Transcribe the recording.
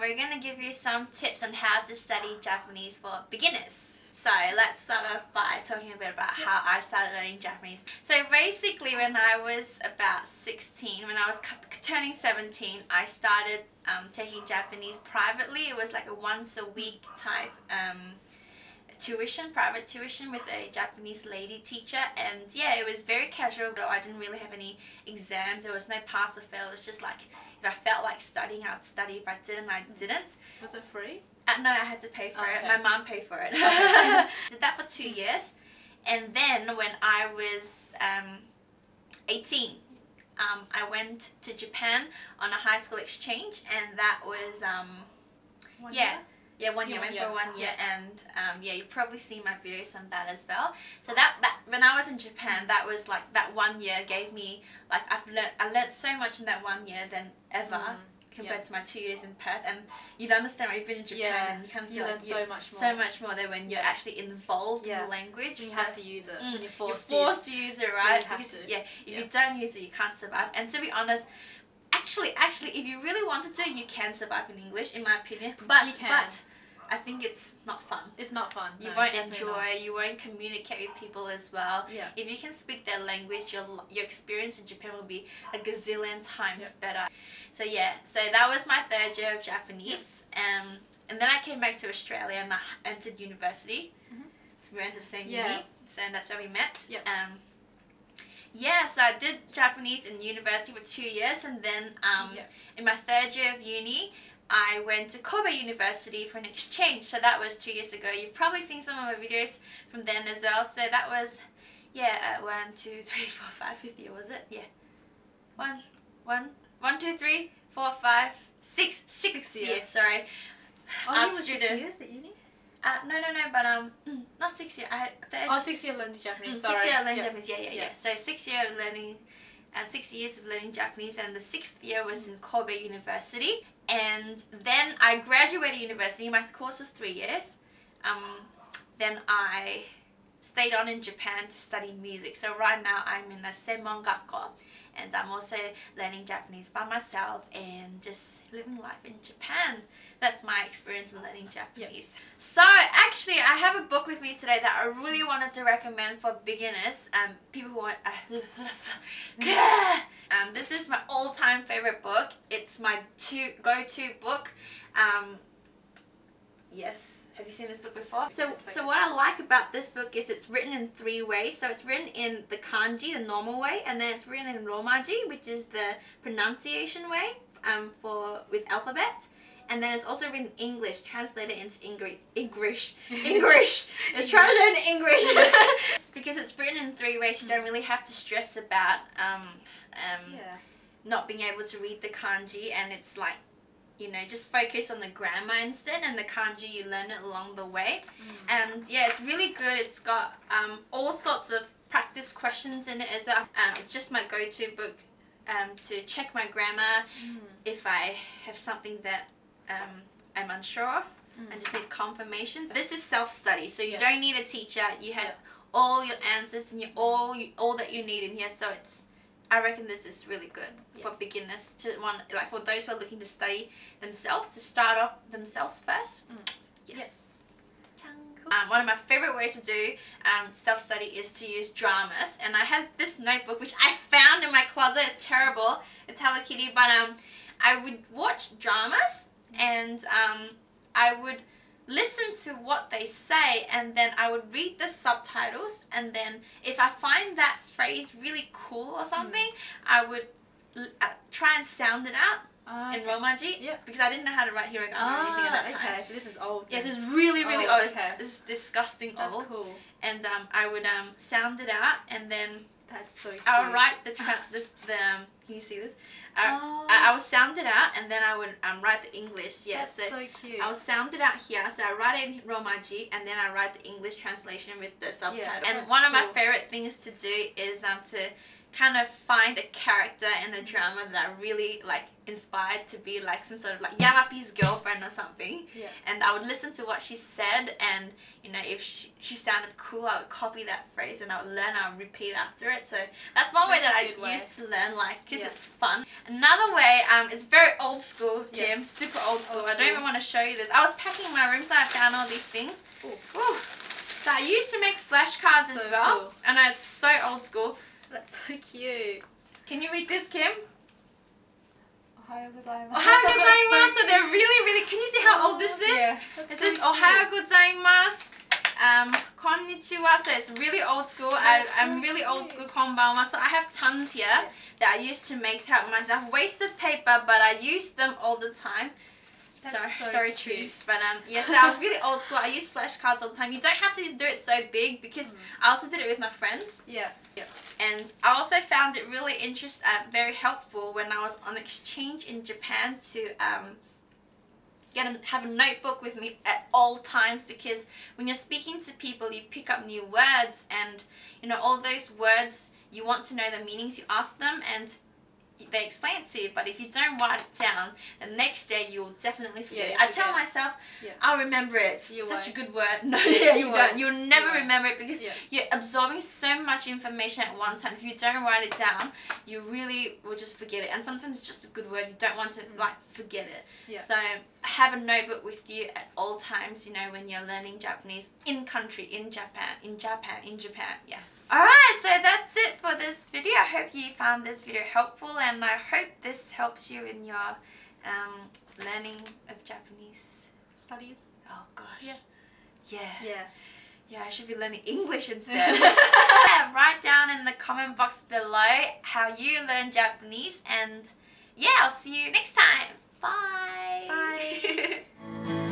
we're going to give you some tips on how to study Japanese for beginners. So let's start off by talking a bit about how I started learning Japanese. So basically when I was about 16, when I was turning 17, I started taking Japanese privately. It was like a once a week type private tuition with a Japanese lady teacher, and yeah, it was very casual though. I didn't really have any exams, there was no pass or fail. It was just like, if I felt like studying, I'd study. If I didn't, I didn't. Was it free? No, I had to pay for it. Okay. My mom paid for it. Did that for 2 years, and then when I was 18, I went to Japan on a high school exchange, and that was 1 year? Yeah, 1 year. I went for 1 year, and yeah, you've probably seen my videos on that as well. So that when I was in Japan, that was like, that 1 year gave me, like, I learned so much in that 1 year than ever compared to my 2 years in Perth. And you'd understand when you've been in Japan, and you kind of feel like so much more. So much more than when you're actually involved in the language. You have to use it. You're forced to use it, right? Because if you don't use it, you can't survive. And to be honest, Actually, if you really wanted to, you can survive in English, in my opinion. But you can. But I think it's not fun. It's not fun. You won't enjoy. You won't communicate with people as well. Yeah. If you can speak their language, your experience in Japan will be a gazillion times better. So yeah. So that was my 3rd year of Japanese. And then I came back to Australia and I entered university. So we went to the same uni. So that's where we met. Yeah, so I did Japanese in university for 2 years, and then in my 3rd year of uni, I went to Kobe University for an exchange. So that was 2 years ago. You've probably seen some of my videos from then as well. So that was, 1, 2, 3, 4, 5, 5th year, was it? Yeah. 1, 2, 3, 4, 5, 6, 6th year. Sorry. Oh, you were 6 years at uni? No, but not 6 years. I had 3rd. 6 year learning Japanese. Sorry. 6 year learning Japanese. Yeah. So 6 year of learning, 6 years of learning Japanese, and the 6th year was in Kobe University. And then I graduated university. My course was 3 years. Then I stayed on in Japan to study music. So right now I'm in a Senmon Gakko, and I'm also learning Japanese by myself and just living life in Japan. That's my experience in learning Japanese. So actually, I have a book with me today that I really wanted to recommend for beginners, people who want. This is my all-time favorite book. It's my go-to book. Yes. Have you seen this book before? So what I like about this book is it's written in 3 ways. So it's written in the kanji, the normal way, and then it's written in romaji, which is the pronunciation way, with alphabet. And then it's also written in English, translated into English. It's translated into English. Because it's written in 3 ways, you don't really have to stress about not being able to read the kanji, and it's like, you know, just focus on the grammar instead, and the kanji you learn it along the way. And yeah, it's really good. It's got all sorts of practice questions in it as well. It's just my go-to book to check my grammar if I have something that I'm unsure of. I just need confirmation. This is self-study, so you don't need a teacher. You have all your answers and all that you need in here. So I reckon this is really good for beginners, like for those who are looking to study themselves, to start off themselves first. Yes. One of my favorite ways to do self-study is to use dramas, and I have this notebook which I found in my closet. It's terrible. It's Hello Kitty, but I would watch dramas, and I would listen to what they say, and then I would read the subtitles, and then if I find that phrase really cool or something, I would try and sound it out in romaji, because I didn't know how to write hiragana or anything at that time. Okay, so this is old. Yes, it's really old. Okay. It's disgusting old. That's cool. And I would sound it out, and then that's so cute. I would write can you see this? I would sound it out, and then I would write the English. Yeah, that's so cute. I would sound it out here, so I write it in romaji, and then I write the English translation with the subtitle. And one of my favorite things to do is to kind of find a character in the drama that I really like inspired to be like some sort of like Yamapi's girlfriend or something. Yeah. And I would listen to what she said, and you know, if she sounded cool, I would copy that phrase and I would learn, I would repeat after it. So that's one way that I used to learn, like, because it's fun. Another way is very old school, Kim, super old school. I don't even want to show you this. I was packing my room, so I found all these things. Ooh. So I used to make flashcards as well. Cool. I know, it's so old school. That's so cute. Can you read this, Kim? Ohayou gozaimasu. Ohayou gozaimasu. So they're really, can you see how old this is? Yeah. It says Ohayou gozaimasu. Konnichiwa. So it's really old school. I'm really old school. Konbanwa. So I have tons here that I used to make to help myself. Waste of paper, but I use them all the time. Sorry, trees. But yes, so I was really old school. I used flashcards all the time. You don't have to do it so big because I also did it with my friends. Yeah. And I also found it really very helpful when I was on exchange in Japan to have a notebook with me at all times, because when you're speaking to people, you pick up new words, and you know, all those words, you want to know the meanings, you ask them and they explain it to you. But if you don't write it down, the next day you'll definitely forget it. I tell myself, I'll remember it. It's such a good word. No, you don't. You'll never remember it because you're absorbing so much information at one time. If you don't write it down, you really will just forget it. And sometimes it's just a good word. You don't want to like forget it. So have a notebook with you at all times, you know, when you're learning Japanese in country, in Japan. Yeah. Alright, so that's it for this video. I hope you found this video helpful, and I hope this helps you in your learning of Japanese Studies. Oh gosh. Yeah, I should be learning English instead. Write down in the comment box below how you learn Japanese, and yeah, I'll see you next time. Bye. Bye.